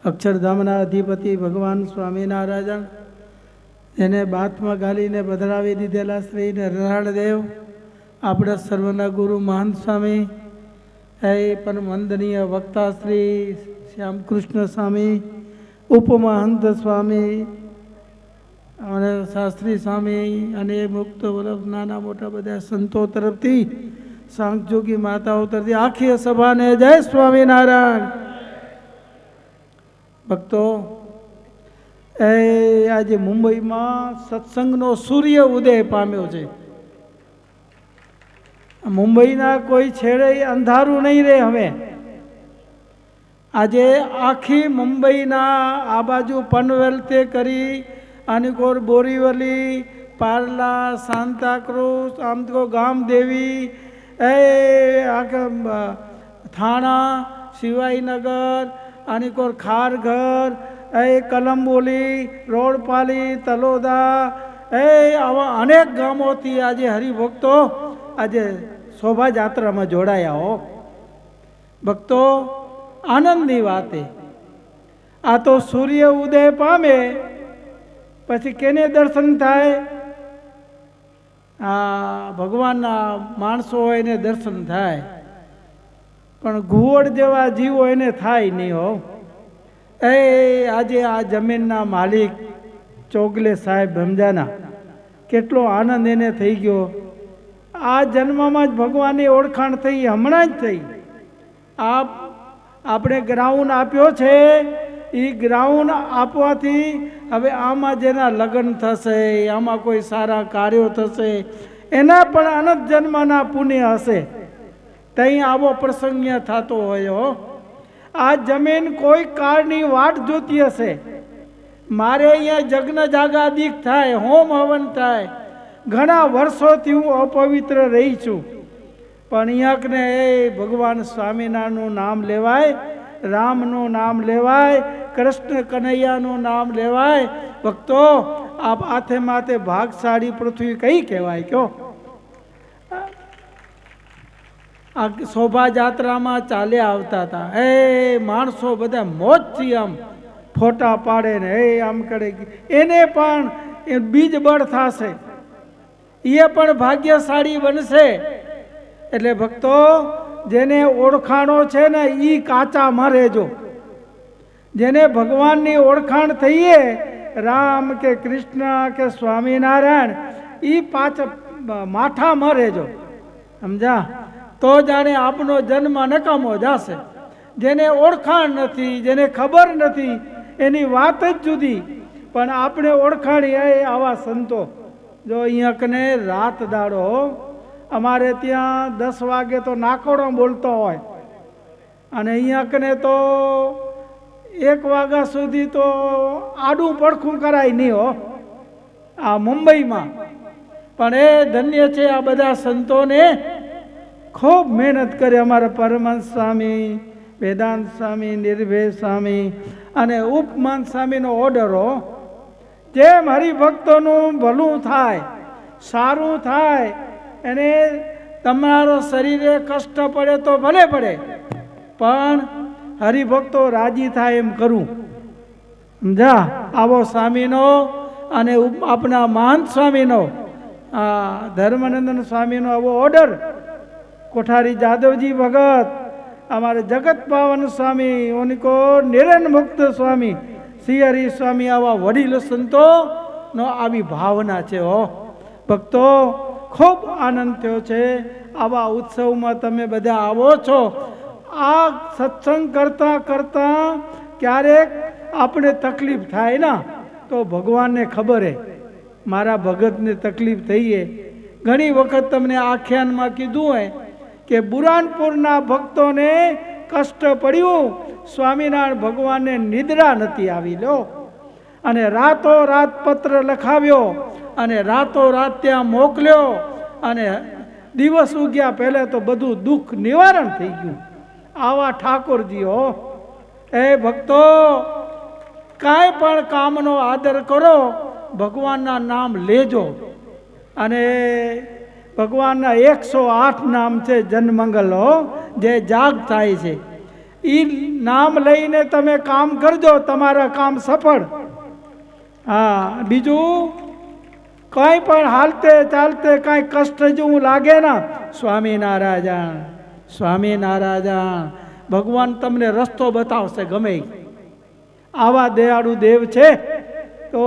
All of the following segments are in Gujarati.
અક્ષરધામના અધિપતિ ભગવાન સ્વામિનારાયણ, એને બાથમાં ગાલીને પધરાવી દીધેલા શ્રી નરનાળદેવ, આપણા સર્વના ગુરુ મહંત સ્વામી, એ પરમ વંદનીય વક્તા શ્રી શ્યામકૃષ્ણ સ્વામી, ઉપમહંત સ્વામી અને શાસ્ત્રી સ્વામી અને મુક્ત વલ્લભ નાના મોટા બધા સંતો તરફથી, સાંખજોગી માતાઓ તરફથી આખી સભાને જય સ્વામિનારાયણ. ભક્તો, આજે મુંબઈમાં સત્સંગનો સૂર્ય ઉદય પામ્યો છે. મુંબઈના કોઈ છેડે અંધારું નહીં રહે. હવે આજે આખી મુંબઈના આ બાજુ પનવેલતે કરી અનિકોર બોરીવલી, પાર્લા, સાંતાક્રુઝ, આમ તો ગામદેવી, થાણા, શિવાઈનગર, અનિકોર ખારઘર, કલંબોલી, રોડપાલી, તલોદા, આવા અનેક ગામોથી આજે હરિભક્તો આજે શોભાયાત્રામાં જોડાયા હો. ભક્તો, આનંદની વાત. આ તો સૂર્ય ઉદય પામે પછી કેને દર્શન થાય? આ ભગવાનના માણસો હોય એને દર્શન થાય, પણ ઘુવડ જેવા જીવો એને થાય નહીં હો. આજે આ જમીનના માલિક ચોગલે સાહેબ રમજાના, કેટલો આનંદ એને થઈ ગયો. આ જન્મમાં જ ભગવાનની ઓળખાણ થઈ, હમણાં જ થઈ. આપણે ગ્રાઉન્ડ આપ્યો છે, એ ગ્રાઉન્ડ આપવાથી હવે આમાં જેના લગ્ન થશે, આમાં કોઈ સારા કાર્યો થશે, એના પણ અનંત જન્મના પુણ્ય હશે. ત્યાં આવો પ્રસંગ થતો હોય હો. આ જમીન કોઈ કાળની વાટ જોતી હશે. મારે અહીંયા જગ્ન જાગાદિક થાય, હોમ હવન થાય, ઘણા વર્ષોથી હું અપવિત્ર રહી છું, પણ અહીંયાને ભગવાન સ્વામિનારાયણનું નામ લેવાય, રામનું નામ લેવાય, કૃષ્ણ કનૈયાનું નામ લેવાય. ભક્તો, આપ હાથે માથે ભાગશાળી પૃથ્વી કઈ કહેવાય કયો? આ શોભાયાત્રામાં ચાલ્યા આવતા હતા, માણસો બધા મોજથી આમ ફોટા પાડે ને આમ કરે. એને પણ બીજ બળ થશે, એ પણ ભાગ્યશાળી બનશે. એટલે ભક્તો, જેને ઓળખાણો છે ને એ કાચા મરે. જો જેને ભગવાનની ઓળખાણ થઈએ, રામ કે કૃષ્ણ કે સ્વામિનારાયણ, એ પાછા માઠા મરે. જો સમજા તો જાણે આપનો જન્મ નકામો જશે. જેને ઓળખાણ નથી, જેને ખબર નથી, એની વાત જ જુદી. પણ આપણે ઓળખાણી આવા સંતો. જો અહીંયા કને રાત દાડો અમારે ત્યાં 10 વાગે તો નાકોડો બોલતો હોય, અને અહીંયા કને તો 1 વાગ્યા સુધી તો આડું પડખું કરાય નહીં હો, આ મુંબઈમાં. પણ ધન્ય છે આ બધા સંતોને, ખૂબ મહેનત કરે. અમારા પરમહંસ સ્વામી, વેદાંત સ્વામી, નિર્ભય સ્વામી અને ઉપમહંત સ્વામીનો ઓર્ડર હો. જેમ હરિભક્તોનું ભલું થાય, સારું થાય, એને તમારો શરીરે કષ્ટ પડે તો ભલે પડે, પણ હરિભક્તો રાજી થાય એમ કરું. સમજા? આવો સ્વામીનો અને આપણા મહંત સ્વામીનો, ધર્માનંદ સ્વામીનો આવો ઓર્ડર. કોઠારી જાદવજી ભગત, અમારે જગત પાવન સ્વામી, ઓનિકો નિરન મુક્ત સ્વામી, શ્રી હરિ સ્વામી, આવા વડીલ સંતોનો આવી ભાવના છે હો. ભક્તો, ખૂબ આનંદ થયો છે. આવા ઉત્સવમાં તમે બધા આવો છો. આ સત્સંગ કરતાં કરતાં ક્યારેક આપણે તકલીફ થાય ને તો ભગવાનને ખબર હે, મારા ભગતને તકલીફ થઈએ. ઘણી વખત તમને આખ્યાનમાં કીધું હોય કે બુરાનપુરના ભક્તોને કષ્ટ પડ્યું, સ્વામિનારાયણ ભગવાનને નિદ્રા નથી આવી લો, અને રાતો રાત પત્ર લખાવ્યો અને રાતો રાત ત્યાં મોકલ્યો, અને દિવસ ઉગ્યા પહેલાં તો બધું દુઃખ નિવારણ થઈ ગયું. આવા ઠાકોરજી હો. ભક્તો, કાંઈ પણ કામનો આદર કરો, ભગવાનના નામ લેજો. અને ભગવાનના 108 નામ છે જનમંગલ હો, જે જાગ થાય છે. એ નામ લઈને તમે કામ કરજો, તમારા કામ સફળ. હા, બીજું કંઈ પણ હાલતે ચાલતે કાંઈ કષ્ટ જેવું લાગે ને, સ્વામિનારાયણ સ્વામિનારાયણ, ભગવાન તમને રસ્તો બતાવશે ગમે. આવા દયાળુ દેવ છે. તો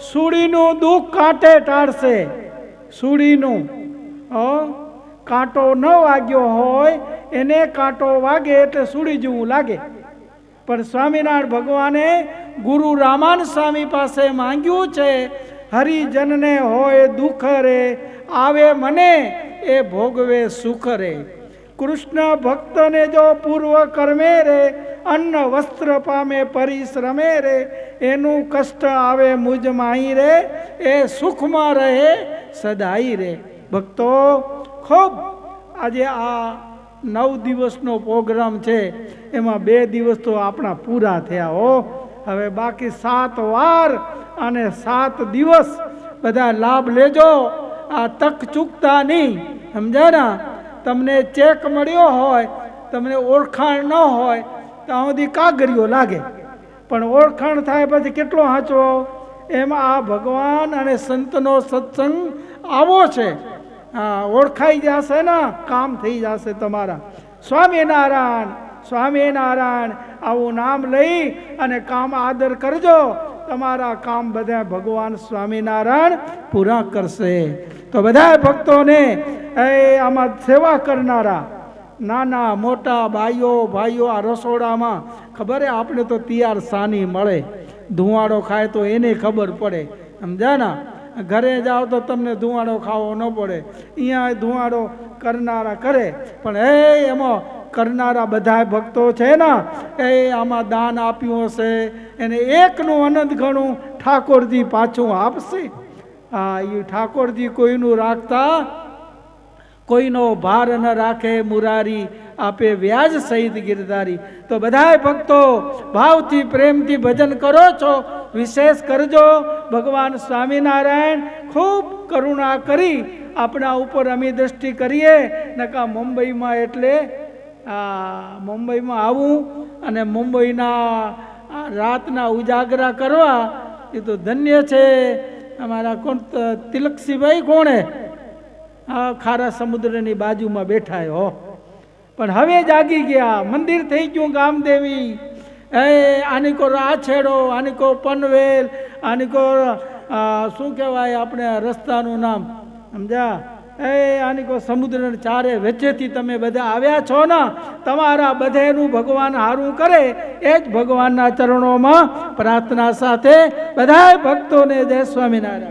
સૂડીનું દુઃખ કાંટે ટાળશે. સૂડીનું કાંટો ન વાગ્યો હોય એને કાંટો વાગે એટલે સૂડી જેવું લાગે. પણ સ્વામિનારાયણ ભગવાને ગુરુ રામાન સ્વામી પાસે માંગ્યું છે, હરિજનને હોય દુઃખ રે, આવે મને એ ભોગવે સુખ રે. કૃષ્ણ ભક્તને જો પૂર્વ કર્મે રે, અન્ન વસ્ત્ર પામે પરિશ્રમે રે, એનું કષ્ટ આવે મુજ માહી રે, એ સુખમાં રહે સદાઈ રે. ભક્તો, ખૂબ આજે આ 9 દિવસનો પ્રોગ્રામ છે, એમાં 2 દિવસ તો આપણા પૂરા થયા હો. હવે બાકી 7 વાર અને 7 દિવસ બધા લાભ લેજો. આ તક ચૂકતા નહીં, સમજ્યા ને? તમને ચેક મળ્યો હોય, તમને ઓળખાણ ન હોય ત્યાં સુધી કાગરિયો લાગે, પણ ઓળખાણ થાય પછી કેટલો હાંચવો. એમ આ ભગવાન અને સંતનો સત્સંગ આવો છે. હા, ઓળખાઈ જશે ને, કામ થઈ જશે તમારા. સ્વામિનારાયણ સ્વામિનારાયણ આવું નામ લઈ અને કામ આદર કરજો, તમારા કામ બધા ભગવાન સ્વામિનારાયણ પૂરા કરશે. તો બધા ભક્તોને આમાં સેવા કરનારા નાના મોટા ભાઈઓ આ રસોડામાં ખબર હે, આપણે તો તૈયાર સાની મળે, ધુવાડો ખાય તો એને ખબર પડે, સમજ્યા ને? ઘરે જાઓ તો તમને ધુવાડો ખાવો ન પડે, અહીંયા ધુવાડો કરનારા કરે. પણ એમાં કરનારા બધા ભક્તો છે ને, એ આમાં દાન આપ્યું હશે, એને એકનું અનંત ઘણું ઠાકોરજી પાછું આપશે. હા, એ ઠાકોરજી કોઈનું રાખતા, કોઈનો ભાર ન રાખે, મુરારી આપે વ્યાજ સહિત ગિરધારી. તો બધાય ભક્તો ભાવથી પ્રેમથી ભજન કરો છો, વિશેષ કરજો. ભગવાન સ્વામિનારાયણ ખૂબ કરુણા કરી આપણા ઉપર અમે દ્રષ્ટિ કરીએ. નકા મુંબઈમાં એટલે મુંબઈમાં આવું અને મુંબઈના રાતના ઉજાગરા કરવા એ તો ધન્ય છે. અમારા કોણ તિલકસિંહભાઈ કોણે ખારા સમુદ્રની બાજુમાં બેઠા હો, પણ હવે જાગી ગયા. મંદિર થઈ ગયું ગામદેવી. આની કો આછેડો, આની કો પનવેલ, આની કો શું કહેવાય આપણે રસ્તાનું નામ, સમજ્યા? આની કો સમુદ્ર ચારે વચ્ચેથી તમે બધા આવ્યા છો ને, તમારા બધાનું ભગવાન હારું કરે એ જ ભગવાનના ચરણોમાં પ્રાર્થના સાથે બધા ભક્તોને જય સ્વામિનારાયણ.